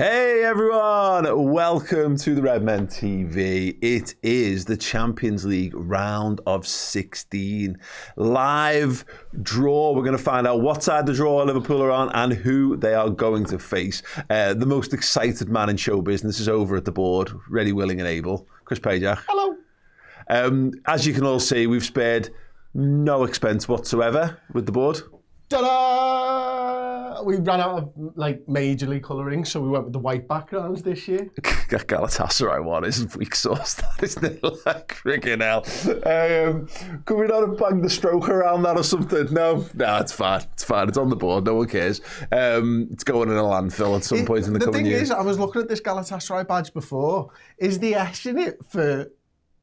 Hey everyone, welcome to the Redmen TV. It is the Champions League round of 16. Live draw. We're going to find out what side of the draw Liverpool are on and who they are going to face. The most excited man in show business is over at the board, ready, willing and able. Chris Pajak. Hello. As you can all see, we've spared no expense whatsoever with the board. Ta-da! We ran out of majorly colouring, so we went with the white backgrounds this year. That Galatasaray one is weak sauce, that isn't it? Like freaking hell. Could we not have banged the stroke around that or something? No, it's fine. It's fine. It's on the board. No one cares. It's going in a landfill at some point in the coming year. The thing is, I was looking at this Galatasaray badge before. Is the S in it for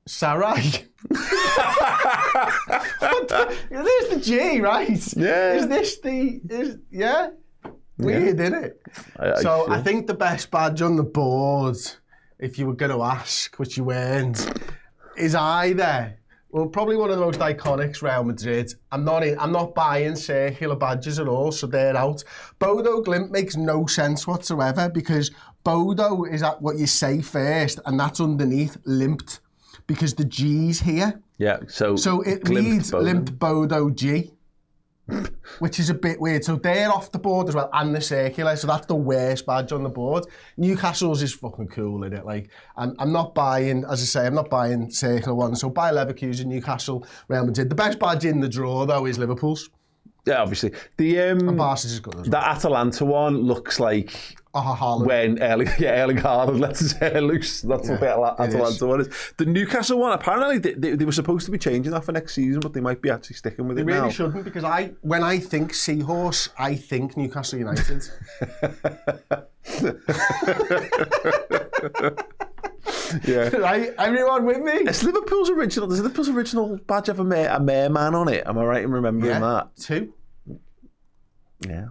Sarai? There's the G, right? Yeah. Is this the... yeah? Weird, isn't it? I think the best badge on the board, if you were going to ask, which you weren't, is either, well, probably one of the most iconic, Real Madrid. I'm not buying circular badges at all, so they're out. Bodo Glimt makes no sense whatsoever because Bodo is at what you say first, and that's underneath limped because the G's here. Yeah, so it reads Limpt Bodo G, which is a bit weird. So they're off the board as well, and the circular. So that's the worst badge on the board. Newcastle's is fucking cool, isn't it? Like, I'm not buying, as I say, I'm not buying circular ones. So buy Leverkusen, Newcastle, Real Madrid. The best badge in the draw though is Liverpool's. Yeah, obviously. The Barca's is good as well. The Atalanta one looks like when Erling Haaland lets his hair loose. That's what the Atalanta one is. The Newcastle one, apparently they were supposed to be changing that for next season, but they might be actually sticking with it now. They really shouldn't, because when I think Seahorse, I think Newcastle United. Yeah. Right, everyone with me? Does Liverpool's original badge have a merman on it? Am I right in remembering that? 2. Yeah.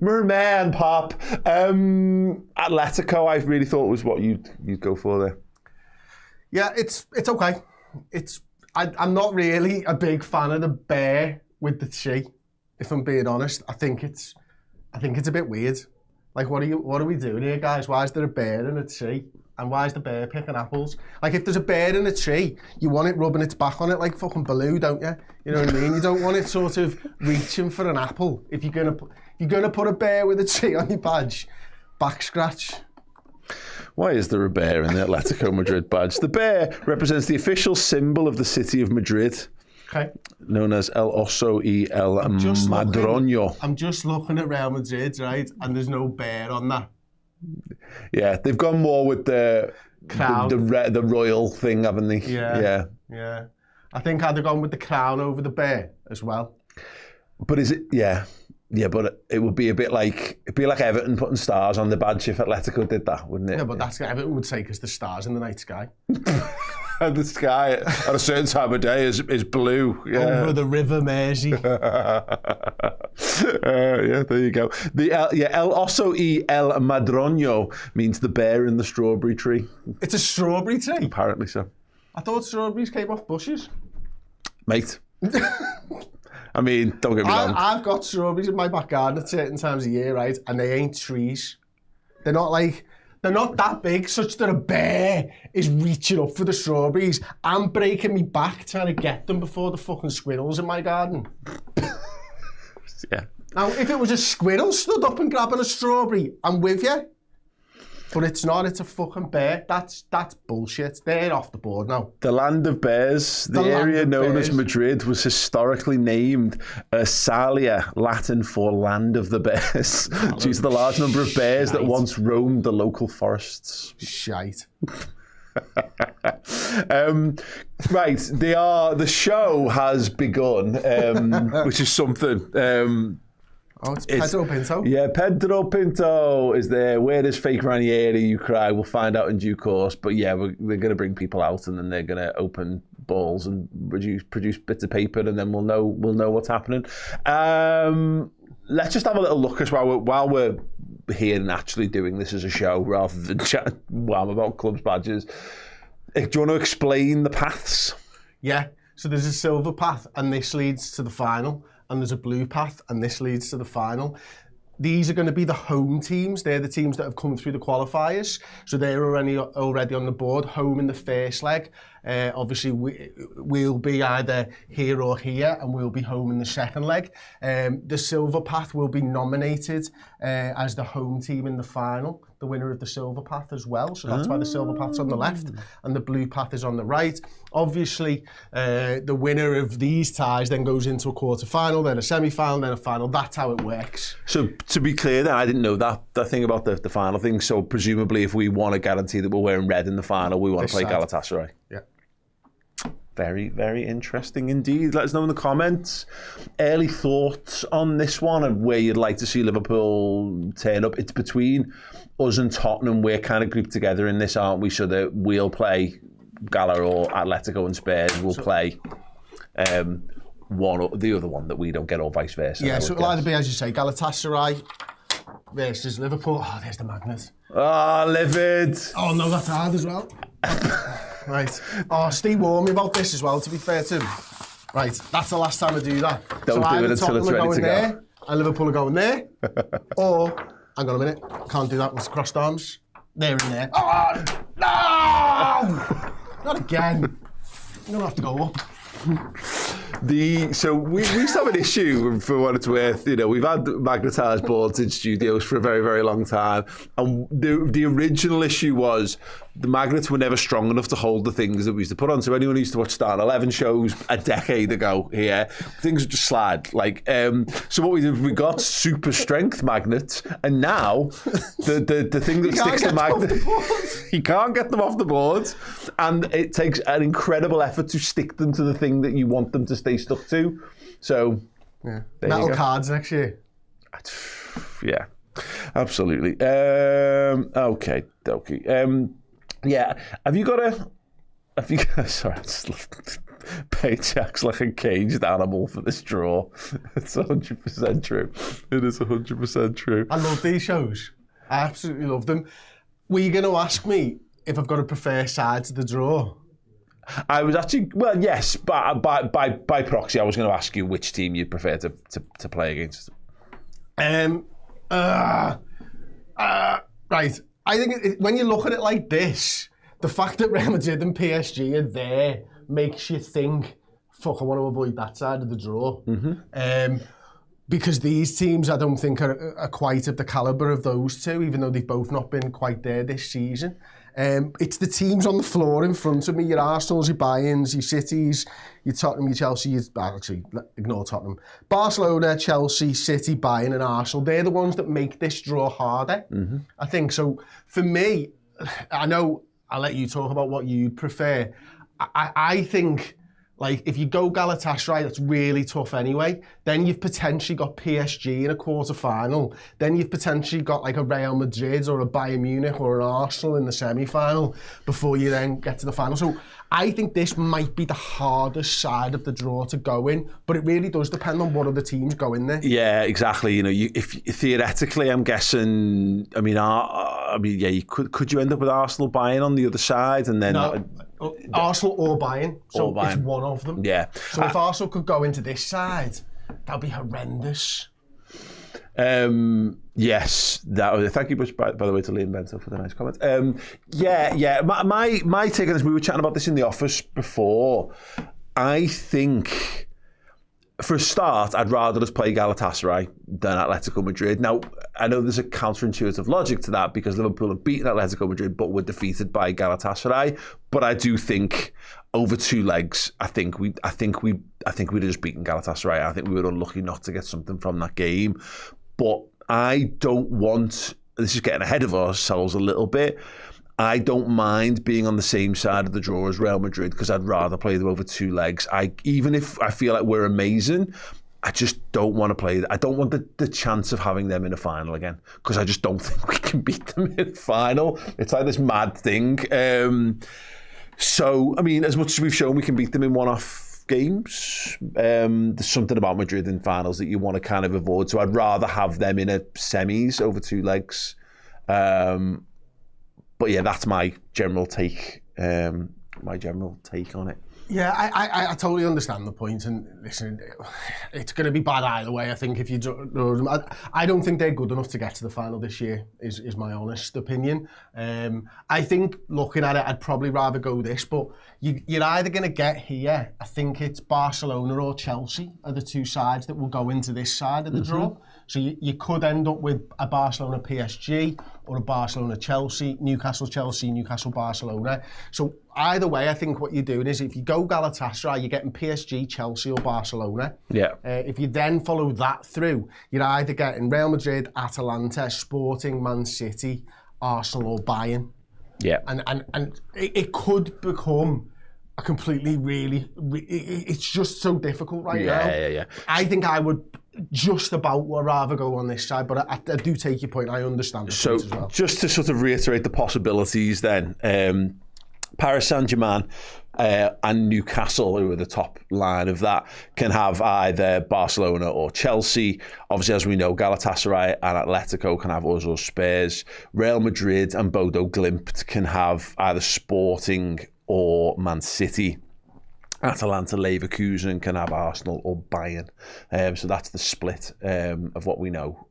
Merman pop. Atletico, I really thought was what you'd go for there. Yeah, it's okay. I'm not really a big fan of the bear with the T, if I'm being honest. I think it's a bit weird. Like, what are we doing here, guys? Why is there a bear in a tree? And why is the bear picking apples? Like, if there's a bear in a tree, you want it rubbing its back on it like fucking Baloo, don't you? You know what I mean? You don't want it sort of reaching for an apple. If you're gonna put a bear with a tree on your badge, back scratch. Why is there a bear in the Atletico Madrid badge? The bear represents the official symbol of the city of Madrid. Okay. Known as El Oso y El Madroño. I'm just looking at Real Madrid, right? And there's no bear on that. Yeah, they've gone more with the crown, the royal thing, haven't they? Yeah. I think I'd have gone with the crown over the bear as well. But is it? Yeah, but it would be it'd be like Everton putting stars on the badge if Atletico did that, wouldn't it? Yeah, but that's Everton would say because the stars in the night sky. And the sky at a certain time of day is blue. Yeah. Over the River Mersey. Yeah, there you go. El Oso y El Madroño means the bear in the strawberry tree. It's a strawberry tree? Apparently so. I thought strawberries came off bushes. Mate. I mean, don't get me wrong. I've got strawberries in my back garden at certain times of year, right? And they ain't trees. They're not that big, such that a bear is reaching up for the strawberries. I'm breaking me back trying to get them before the fucking squirrels in my garden. Yeah. Now, if it was a squirrel stood up and grabbing a strawberry, I'm with you. But it's not, it's a fucking bear. That's bullshit. They're off the board now. The land of bears, the area known as Madrid, was historically named Salia, Latin for land of the bears, due to the large number of bears that once roamed the local forests. Shite. Right, the show has begun, which is something. Oh, it's Pedro Pinto? Yeah, Pedro Pinto is there. Where does fake Ranieri, you cry? We'll find out in due course. But yeah, they're going to bring people out and then they're going to open balls and produce bits of paper and then we'll know what's happening. Let's just have a little look as while we're here and actually doing this as a show rather than chatting about clubs badges. Do you want to explain the paths? Yeah, so there's a silver path and this leads to the final. And there's a blue path, and this leads to the final. these are going to be the home teams. They're the teams that have come through the qualifiers. So they're already on the board, home in the first leg. Obviously, we'll be either here or here, and we'll be home in the second leg. The Silver Path will be nominated as the home team in the final, the winner of the Silver Path as well. So that's why the Silver Path's on the left and the Blue Path is on the right. Obviously, the winner of these ties then goes into a quarter-final, then a semi-final, then a final. That's how it works. So to be clear then, I didn't know that thing about the final thing. So presumably if we want to guarantee that we're wearing red in the final, we want to play Galatasaray. Yeah. Very, very interesting indeed. Let us know in the comments. Early thoughts on this one and where you'd like to see Liverpool turn up. It's between us and Tottenham. We're kind of grouped together in this, aren't we? So that we'll play Gala or Atletico and Spurs will play one or the other one that we don't get, or vice versa. Yeah, so it'll either be, as you say, Galatasaray versus Liverpool. Oh, there's the magnet. Ah, livid. Oh, no, that's hard as well. Right. Oh, Steve warned me about this as well, to be fair to him. Right, that's the last time I do that. Don't do it until it's ready to go. There, and Liverpool are going there. Or, hang on a minute, can't do that with crossed arms. There and there. Oh, no! Not again. I'm going to have to go up. So we used to have an issue, for what it's worth. You know, we've had magnetised boards in studios for a very, very long time, and the original issue was the magnets were never strong enough to hold the things that we used to put on. So anyone who used to watch Star 11 shows a decade ago here, things would just slide. Like, so what we did, we got super strength magnets, and now the thing that sticks the magnet, you can't get them off the boards, and it takes an incredible effort to stick them to the thing that you want them to stay stuck to. So, yeah. Metal cards next year. Yeah, absolutely. Okay. Yeah, have you sorry, I just Paycheck's like a caged animal for this draw. It's 100% true. It is 100% true. I love these shows. I absolutely love them. Were you going to ask me if I've got to prefer sides of the draw? I was actually, well, yes, but by proxy, I was going to ask you which team you'd prefer to play against. Right. I think when you look at it like this, the fact that Real Madrid and PSG are there makes you think, fuck, I want to avoid that side of the draw. Mm-hmm. Because these teams, I don't think, are quite of the calibre of those two, even though they've both not been quite there this season. It's the teams on the floor in front of me, your Arsenals, your Bayerns, your Cities, your Tottenham, your Chelsea, actually, ignore Tottenham. Barcelona, Chelsea, City, Bayern and Arsenal, they're the ones that make this draw harder, I think. So for me, I know I'll let you talk about what you prefer. I think, like, if you go Galatasaray, that's really tough anyway. Then you've potentially got PSG in a quarter-final. Then you've potentially got like a Real Madrid or a Bayern Munich or an Arsenal in the semi-final before you then get to the final. So I think this might be the hardest side of the draw to go in, but it really does depend on what other teams go in there. Yeah, exactly. You know, if theoretically, I'm guessing. I mean, yeah, you could you end up with Arsenal Bayern on the other side, and then Arsenal or Bayern. So Bayern. It's one of them. Yeah. So if Arsenal could go into this side, that'd be horrendous. Yes, thank you much, by the way, to Liam Bento for the nice comment. Yeah. My take on this, we were chatting about this in the office before. I think, for a start, I'd rather us play Galatasaray than Atletico Madrid. Now, I know there's a counterintuitive logic to that because Liverpool have beaten Atletico Madrid but were defeated by Galatasaray. But I do think over two legs, I think we'd have just beaten Galatasaray. I think we were unlucky not to get something from that game. But I don't want, this is getting ahead of ourselves a little bit, I don't mind being on the same side of the draw as Real Madrid because I'd rather play them over two legs. Even if I feel like we're amazing, I just don't want to play. I don't want the chance of having them in a final again because I just don't think we can beat them in a final. It's like this mad thing. So, I mean, as much as we've shown we can beat them in one-off games, there's something about Madrid in finals that you want to kind of avoid. So I'd rather have them in a semis over two legs. But yeah, that's my general take. On it. Yeah, I totally understand the point, and listen, it's going to be bad either way. I think if you draw them, I don't think they're good enough to get to the final this year. Is my honest opinion. I think looking at it, I'd probably rather go this, but you're either going to get here. I think it's Barcelona or Chelsea are the two sides that will go into this side of the draw. So you could end up with a Barcelona PSG or a Barcelona Chelsea, Newcastle Chelsea, Newcastle Barcelona. So either way, I think what you're doing is if you go Galatasaray, you're getting PSG, Chelsea or Barcelona. Yeah. If you then follow that through, you're either getting Real Madrid, Atalanta, Sporting, Man City, Arsenal or Bayern. Yeah. And it could become a completely it's just so difficult now. Yeah. I think I would just about rather go on this side, but I do take your point. I understand the point as well. Just to sort of reiterate the possibilities then, Paris Saint-Germain and Newcastle, who are the top line of that, can have either Barcelona or Chelsea. Obviously, as we know, Galatasaray and Atletico can have us or Spurs. Real Madrid and Bodo Glimt can have either Sporting or Man City. Atalanta, Leverkusen can have Arsenal or Bayern. So that's the split of what we know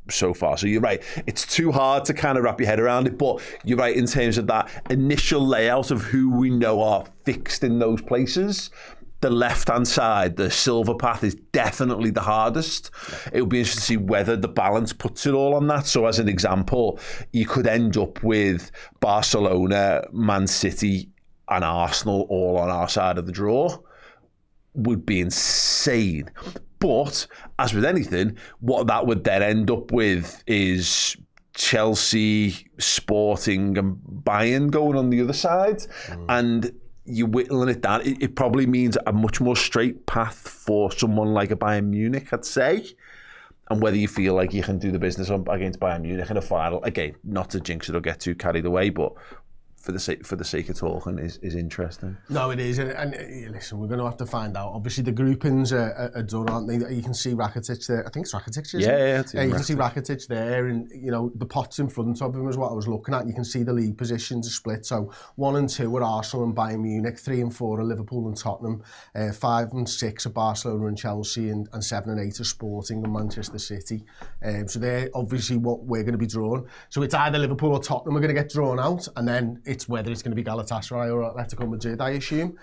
so far. So you're right, it's too hard to kind of wrap your head around it, but you're right in terms of that initial layout of who we know are fixed in those places. The left-hand side, the silver path, is definitely the hardest. It will be interesting to see whether the balance puts it all on that. So as an example, you could end up with Barcelona, Man City and Arsenal all on our side of the draw. Would be insane. But as with anything, what that would then end up with is Chelsea, Sporting and Bayern going on the other side. And you whittling it down, it probably means a much more straight path for someone like a Bayern Munich, I'd say. And whether you feel like you can do the business against Bayern Munich in a final, again, not to jinx it or get too carried away, but for the sake of talking is interesting. No, it is, and listen, we're going to have to find out. Obviously, the groupings are done, aren't they? You can see Rakitic there. I think it's Rakitic, isn't it? Yeah. You can see Rakitic there, and the pots in front of him is what I was looking at. You can see the league positions are split. So 1 and 2 are Arsenal and Bayern Munich, 3 and 4 are Liverpool and Tottenham, 5 and 6 are Barcelona and Chelsea, and 7 and 8 are Sporting and Manchester City. So they're obviously what we're going to be drawn. So it's either Liverpool or Tottenham are going to get drawn out, and then it's whether it's going to be Galatasaray or Atletico Madrid, I assume.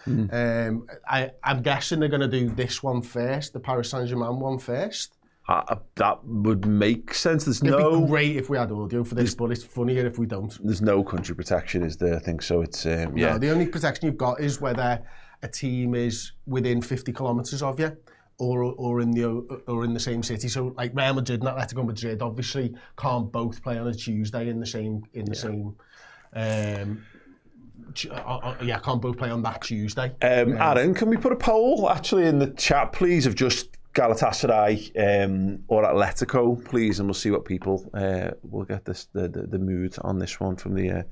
I'm guessing they're going to do this one first, the Paris Saint-Germain one first. That would make sense. It'd be great if we had audio for this, but it's funnier if we don't. There's no country protection, is there? I think so. It's yeah. No, the only protection you've got is whether a team is within 50 kilometres of you. Or in the same city. So like Real Madrid and Atletico Madrid obviously can't both play on a Tuesday in the same. Can't both play on that Tuesday. Aaron, can we put a poll actually in the chat, please, of just Galatasaray or Atletico, please, and we'll see what people will get the mood on this one from the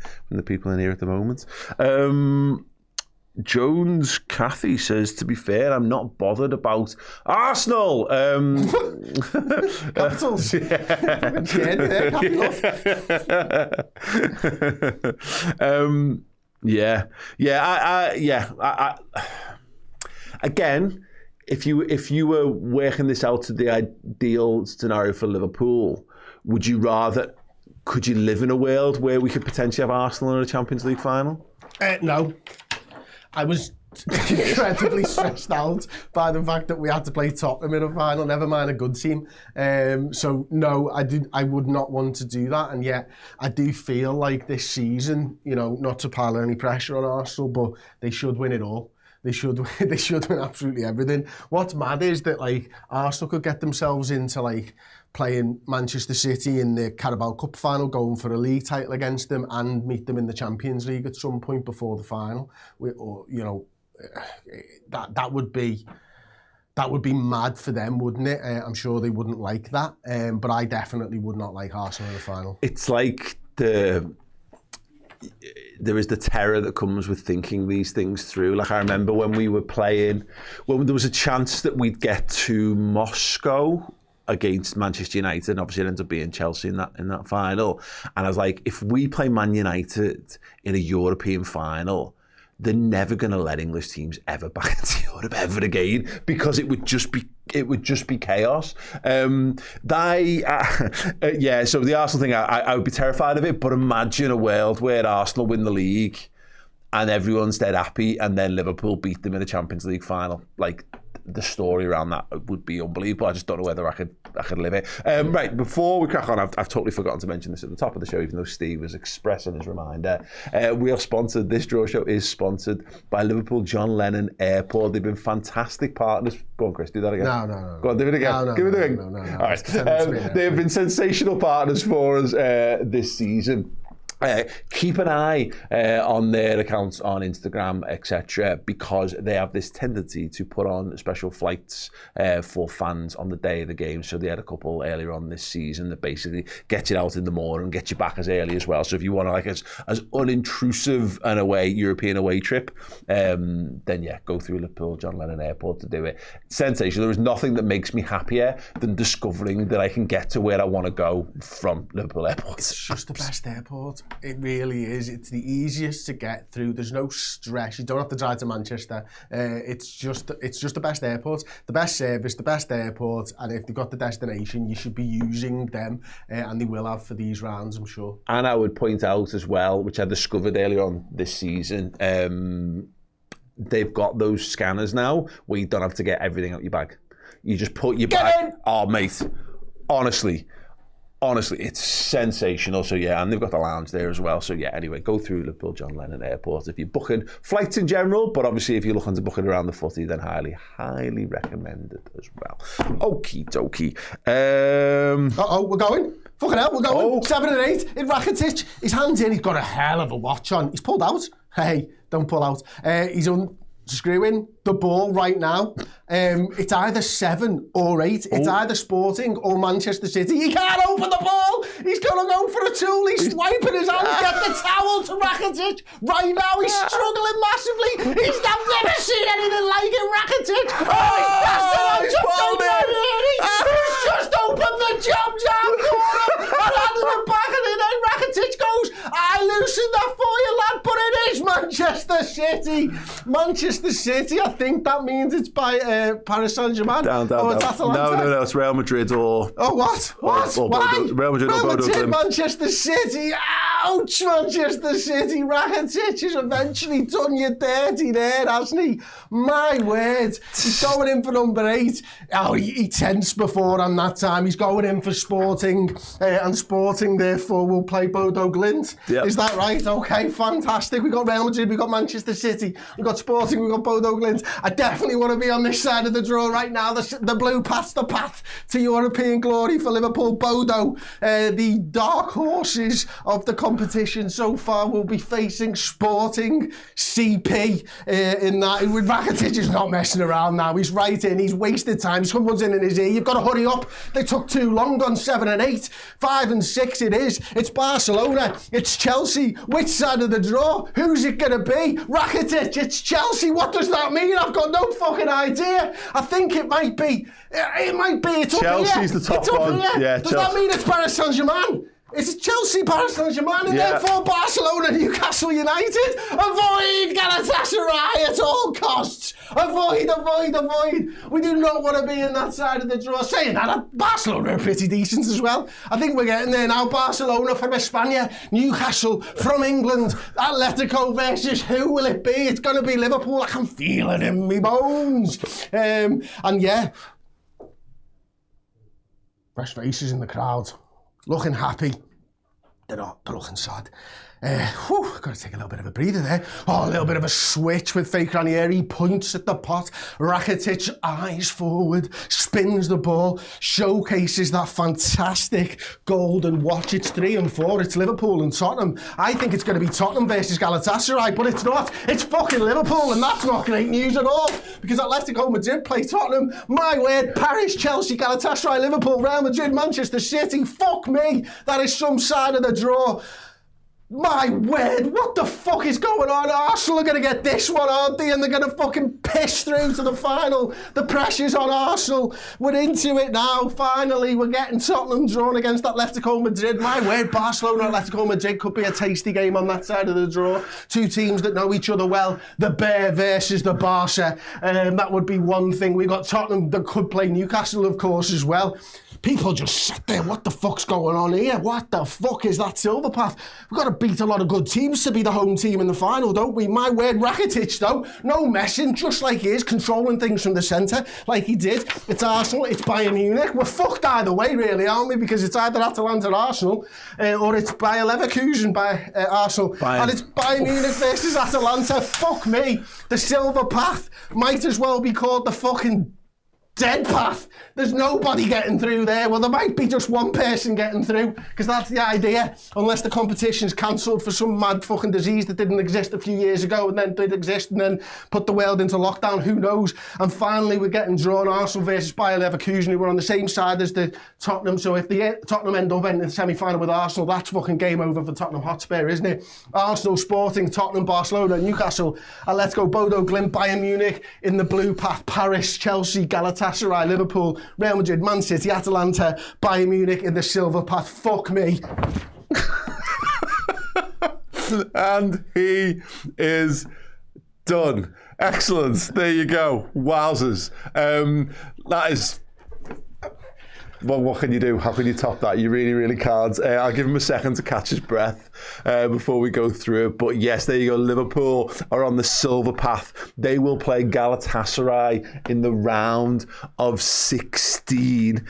people in here at the moment. Jones Cathy says, to be fair, I'm not bothered about Arsenal. Capitals. Again, if you were working this out to the ideal scenario for Liverpool, could you live in a world where we could potentially have Arsenal in a Champions League final? No. I was incredibly stressed out by the fact that we had to play Tottenham in a final, never mind a good team. So no, I would not want to do that, and yet I do feel like this season, not to pile any pressure on Arsenal, but they should win it all. They should win absolutely everything. What's mad is that Arsenal could get themselves into playing Manchester City in the Carabao Cup final, going for a league title against them, and meet them in the Champions League at some point before the final. That would be mad for them, wouldn't it? I'm sure they wouldn't like that, but I definitely would not like Arsenal in the final. It's like there is the terror that comes with thinking these things through. I remember when we were playing, when there was a chance that we'd get to Moscow against Manchester United, and obviously it ends up being Chelsea in that final. And I was like, if we play Man United in a European final, they're never going to let English teams ever back into Europe ever again, because it would just be chaos. So the Arsenal thing, I would be terrified of it, but imagine a world where Arsenal win the league and everyone's dead happy, and then Liverpool beat them in the Champions League final. Like, the story around that would be unbelievable. I just don't know whether I could live it. Right, before we crack on, I've totally forgotten to mention this at the top of the show, even though Steve was expressing his reminder. We are sponsored, this draw show is sponsored by Liverpool John Lennon Airport. They've been fantastic partners. Go on, Chris, do that again. No. Go on, do it again. No, Give it again. No. All right. They have been sensational partners for us this season. Keep an eye on their accounts on Instagram, etc., because they have this tendency to put on special flights for fans on the day of the game. So they had a couple earlier on this season that basically get you out in the morning and get you back as early as well. So if you want as unintrusive an European away trip, then yeah, go through Liverpool John Lennon Airport to do it. Sensational. There is nothing that makes me happier than discovering that I can get to where I want to go from Liverpool Airport. It's just the best airport. It really is. It's the easiest to get through. There's no stress. You don't have to drive to Manchester. It's just the best airport, the best service, the best airport. And if they've got the destination, you should be using them, and they will have for these rounds, I'm sure. And I would point out as well, which I discovered earlier on this season, they've got those scanners now where you don't have to get everything out your bag. You just put your bag. Oh, mate, honestly, it's sensational. So yeah, and they've got the lounge there as well. So yeah, anyway, go through Liverpool John Lennon Airport if you're booking flights in general, but obviously if you're looking to book it around the footy, then highly recommended as well. Okie dokie. We're going. Fucking hell, we're going. 7 and 8 in Rakitic. His hand's in, he's got a hell of a watch on. He's pulled out. Hey, don't pull out. He's unscrewing the ball right now. It's either 7 or 8. It's either Sporting or Manchester City. He can't open the ball. He's going to go for a tool. He's wiping his hands. Get the towel to Rakitic. Right now, he's struggling massively. I've never seen anything like it, Rakitic. He's passed it on to Ranieri. He's just opened the jam corner and handed it back, and then Rakitic goes, I loosened that for you, lad, but it is Manchester City. Manchester City, I think that means it's by Paris Saint-Germain. Down. No, it's Real Madrid or... Oh, what? Real Madrid or Bodo Glimt. Manchester City. Ouch, Manchester City. Rakitic has eventually done you dirty there, hasn't he? My word. He's going in for number 8. Oh, he tensed before on that time. He's going in for Sporting, and Sporting, therefore, will play Bodo Glimt. Yep. Is that right? Okay, fantastic. We've got Real Madrid, we've got Manchester City, we've got Sporting, we've got Bodo Glimt. I definitely want to be on this side of the draw right now. The blue path's the path to European glory for Liverpool. Bodo, the dark horses of the competition so far, will be facing Sporting CP in that. Rakitic is not messing around now. He's right in. He's wasted time. Someone's in his ear. You've got to hurry up. They took too long on 7 and 8. 5 and 6 it is. It's Barcelona. It's Chelsea. Which side of the draw? Who's it going to be? Rakitic. It's Chelsea. What does that mean? I've got no fucking idea. I think it might be. It's Chelsea's the top one. Yeah, does that mean it's Paris Saint-Germain? It's Chelsea, Paris Saint-Germain, and therefore Barcelona, Newcastle United. Avoid Galatasaray at all costs. Avoid. We do not want to be in that side of the draw. Saying that, Barcelona are pretty decent as well. I think we're getting there now. Barcelona from España, Newcastle from England. Atletico versus who will it be? It's going to be Liverpool. I can feel it in my bones. And yeah, fresh faces in the crowd. Looking happy. They're not. They're looking sad. Got to take a little bit of a breather there. A little bit of a switch with fake Ranieri. Points at the pot. Rakitic eyes forward, spins the ball, showcases that fantastic golden watch. It's 3 and 4. It's Liverpool and Tottenham. I think it's going to be Tottenham versus Galatasaray, but it's not. It's fucking Liverpool, and that's not great news at all, because Atletico Madrid play Tottenham. My word, Paris, Chelsea, Galatasaray, Liverpool, Real Madrid, Manchester City. Fuck me. That is some side of the draw. My word, what the fuck is going on? Arsenal are going to get this one, aren't they? And they're going to fucking piss through to the final. The pressure's on Arsenal. We're into it now, finally. We're getting Tottenham drawn against Atletico Madrid. My word, Barcelona and Atletico Madrid could be a tasty game on that side of the draw. Two teams that know each other well. The Bear versus the Barca. That would be one thing. We've got Tottenham that could play Newcastle, of course, as well. People just sat there, what the fuck's going on here? What the fuck is that Silver Path? We've got to beat a lot of good teams to be the home team in the final, don't we? My word, Rakitic, though, no messing, just like he is, controlling things from the centre, like he did. It's Arsenal, it's Bayern Munich. We're fucked either way, really, aren't we? Because it's either Atalanta or Arsenal, or it's Bayer Leverkusen by Arsenal. Bayern. And it's Bayern Munich versus Atalanta. Fuck me. The Silver Path might as well be called the fucking dead path. There's nobody getting through there. Well, there might be just one person getting through, because that's the idea. Unless the competition's cancelled for some mad fucking disease that didn't exist a few years ago and then did exist and then put the world into lockdown, who knows? And finally, we're getting drawn Arsenal versus Bayer Leverkusen, who were on the same side as the Tottenham. So if the Tottenham end up in the semi-final with Arsenal, that's fucking game over for Tottenham Hotspur, isn't it? Arsenal, Sporting, Tottenham, Barcelona, Newcastle, Atletico, Bodo Glimt, Bayern Munich in the blue path, Paris, Chelsea, Galatasaray, Liverpool, Real Madrid, Man City, Atalanta, Bayern Munich in the silver path. Fuck me. And he is done. Excellent. There you go. Wowzers. That is... Well, what can you do? How can you top that? You really, really can't. I'll give him a second to catch his breath before we go through it. But yes, there you go. Liverpool are on the silver path. They will play Galatasaray in the round of 16,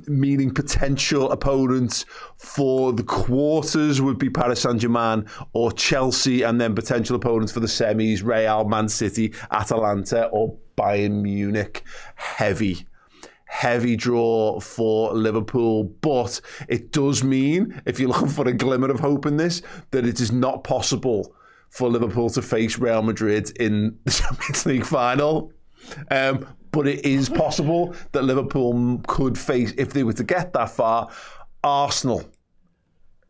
meaning potential opponents for the quarters would be Paris Saint-Germain or Chelsea, and then potential opponents for the semis, Real, Man City, Atalanta or Bayern Munich. Heavy draw for Liverpool, but it does mean, if you're looking for a glimmer of hope in this, that it is not possible for Liverpool to face Real Madrid in the Champions League final. But it is possible that Liverpool could face, if they were to get that far, Arsenal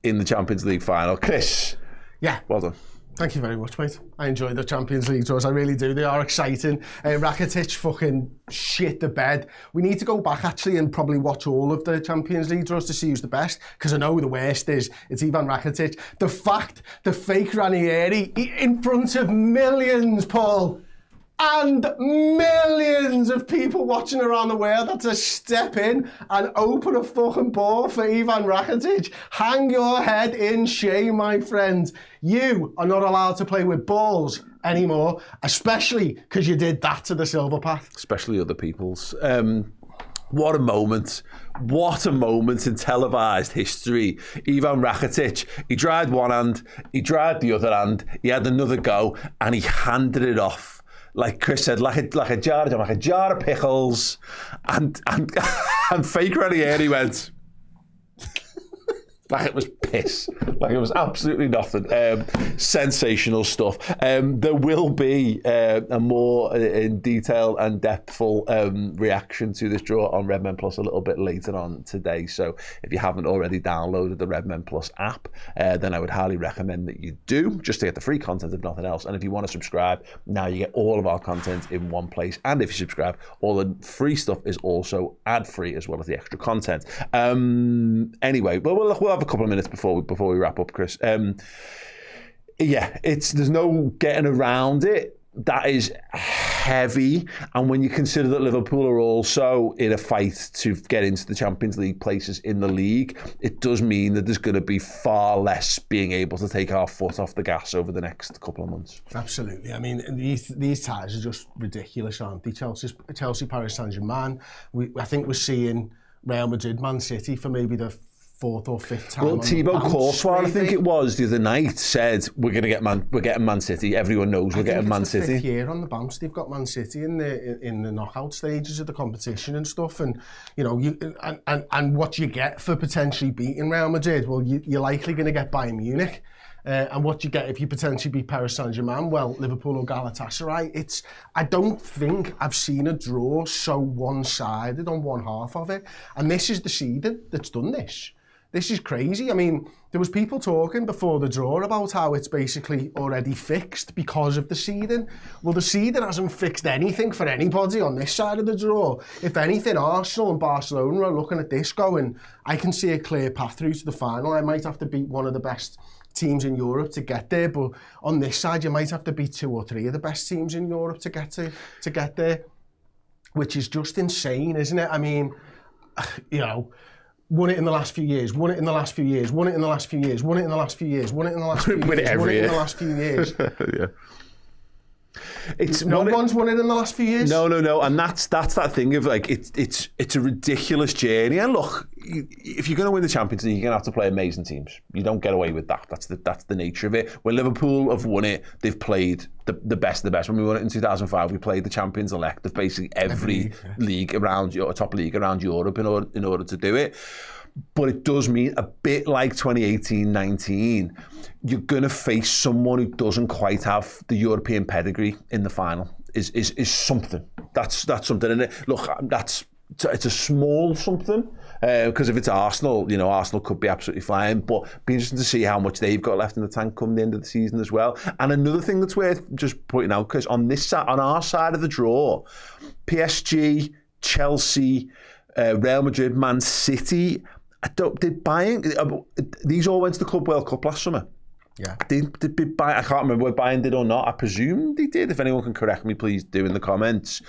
in the Champions League final. Chris, yeah, well done. Thank you very much, mate. I enjoy the Champions League draws. I really do. They are exciting. Rakitic fucking shit the bed. We need to go back, actually, and probably watch all of the Champions League draws to see who's the best, because I know the worst is it's Ivan Rakitic. The fact, the fake Ranieri, in front of millions, Paul, and millions of people watching around the world, had to step in and open a fucking ball for Ivan Rakitic. Hang your head in shame, my friend. You are not allowed to play with balls anymore, especially because you did that to the silver path. Especially other people's. What a moment. What a moment in televised history. Ivan Rakitic, he dried one hand, he dried the other hand, he had another go, and he handed it off. Like Chris said, like a jar of pickles, and fake Ranieri went like it was piss, like it was absolutely nothing. Sensational stuff. There will be a more in detail and depthful reaction to this draw on Redmen Plus a little bit later on today. So if you haven't already downloaded the Redmen Plus app, then I would highly recommend that you do, just to get the free content if nothing else. And if you want to subscribe, now you get all of our content in one place. And if you subscribe, all the free stuff is also ad-free as well as the extra content. Anyway, but we'll have a couple of minutes before we wrap up, Chris. Yeah, there's no getting around it. That is heavy, and when you consider that Liverpool are also in a fight to get into the Champions League places in the league, it does mean that there's going to be far less being able to take our foot off the gas over the next couple of months. Absolutely. I mean, these ties are just ridiculous, aren't they? Chelsea, Paris Saint-Germain. I think we're seeing Real Madrid, Man City for maybe the fourth or fifth time. Well, Thibaut Courtois, I think it was, the other night said we're getting Man City. Everyone knows we're getting Man City. Fifth year on the bounce, they've got Man City in the knockout stages of the competition and stuff, and you know, and what you get for potentially beating Real Madrid, well, you're likely going to get Bayern Munich. And what you get if you potentially beat Paris Saint-Germain, well, Liverpool or Galatasaray. I don't think I've seen a draw so one-sided on one half of it. And this is the seeding that's done this. This is crazy. I mean, there was people talking before the draw about how it's basically already fixed because of the seeding. Well, the seeding hasn't fixed anything for anybody on this side of the draw. If anything, Arsenal and Barcelona are looking at this going, I can see a clear path through to the final. I might have to beat one of the best teams in Europe to get there, but on this side, you might have to beat 2 or 3 of the best teams in Europe to get there, which is just insane, isn't it? I mean, you know, won it in the last few years, won it in the last few years, won it in the last few years, won it in the last few years, won it in the last few years, won it in the last few years. Yeah. It's no one's won it in the last few years. No, and that's that thing of like it's a ridiculous journey. And look, if you're going to win the Champions League, you're going to have to play amazing teams. You don't get away with that. That's the nature of it. When Liverpool have won it, they've played the best of the best. When we won it in 2005, we played the champions elect of basically every league around top league around Europe in order to do it. But it does mean a bit like 2018-19, you're going to face someone who doesn't quite have the European pedigree in the final. Is something. That's something. And look, it's a small something because if it's Arsenal, you know, Arsenal could be absolutely flying. But it'd be interesting to see how much they've got left in the tank come the end of the season as well. And another thing that's worth just pointing out, because on our side of the draw, PSG, Chelsea, Real Madrid, Man City. These all went to the Club World Cup last summer. Yeah. Did Bayern, I can't remember whether Bayern did or not. I presume they did. If anyone can correct me, please do in the comments.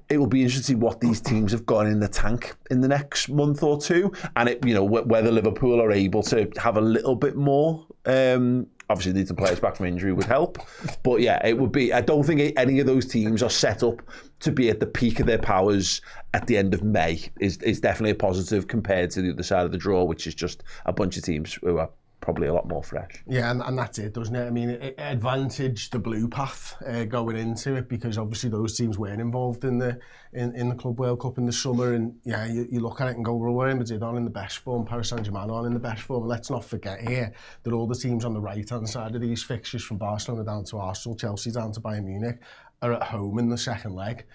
It will be interesting to see what these teams have got in the tank in the next month or two, and whether Liverpool are able to have a little bit more. Obviously, need some players back from injury would help, but yeah, it would be. I don't think any of those teams are set up to be at the peak of their powers at the end of May. Is definitely a positive compared to the other side of the draw, which is just a bunch of teams who are probably a lot more fresh. Yeah, and that's it, doesn't it? I mean, it advantaged the blue path going into it because obviously those teams weren't involved in the Club World Cup in the summer. And yeah, you look at it and go, well, Real Madrid aren't in the best form, Paris Saint-Germain aren't in the best form. And let's not forget here that all the teams on the right-hand side of these fixtures, from Barcelona down to Arsenal, Chelsea down to Bayern Munich, are at home in the second leg.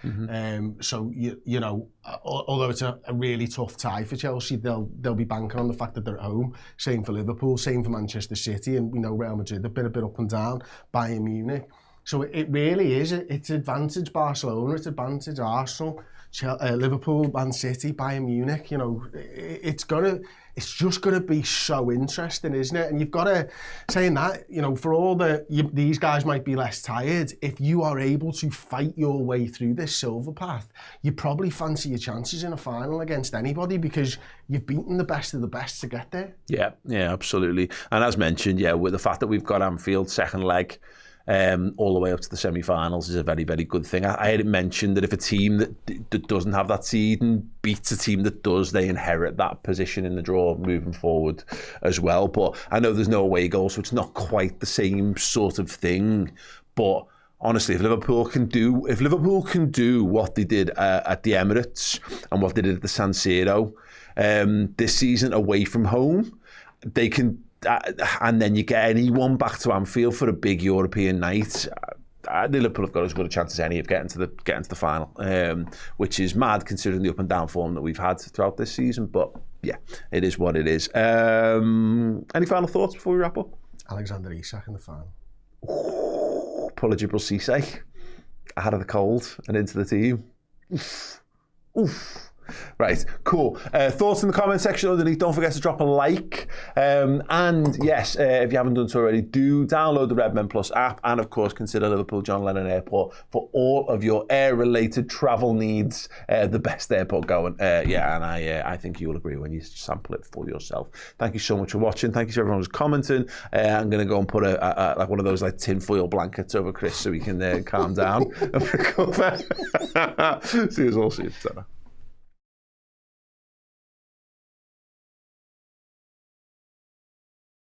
So, you know, although it's a really tough tie for Chelsea, they'll be banking on the fact that they're at home. Same for Liverpool, same for Manchester City, and we know Real Madrid have been a bit up and down, Bayern Munich. So it really is, it's advantage Barcelona, it's advantage Arsenal, Liverpool, Man City, Bayern Munich. You know, it's just gonna be so interesting, isn't it? And you've got to, saying that, you know, for all these guys might be less tired, if you are able to fight your way through this silver path, you probably fancy your chances in a final against anybody because you've beaten the best of the best to get there. Yeah, absolutely. And as mentioned, with the fact that we've got Anfield second leg, all the way up to the semi-finals is a very, very good thing. I had it mentioned that if a team that doesn't have that seed and beats a team that does, they inherit that position in the draw moving forward as well. But I know there's no away goal, so it's not quite the same sort of thing. But honestly, if Liverpool can do what they did at the Emirates and what they did at the San Siro this season away from home, they can. And then you get anyone back to Anfield for a big European night. Liverpool have got as good a chance as any of getting to the final, which is mad considering the up and down form that we've had throughout this season. But yeah, it is what it is. Any final thoughts before we wrap up? Alexander Isak in the final. Paul Djibril Cissé out of the cold and into the team. Oof. Right, cool. Thoughts in the comment section underneath. Don't forget to drop a like. And yes, if you haven't done so already, do download the Redmen Plus app and, of course, consider Liverpool John Lennon Airport for all of your air-related travel needs. The best airport going. And I think you'll agree when you sample it for yourself. Thank you so much for watching. Thank you to everyone who's commenting. I'm going to go and put like one of those like tinfoil blankets over Chris so he can calm down and recover. See you all soon.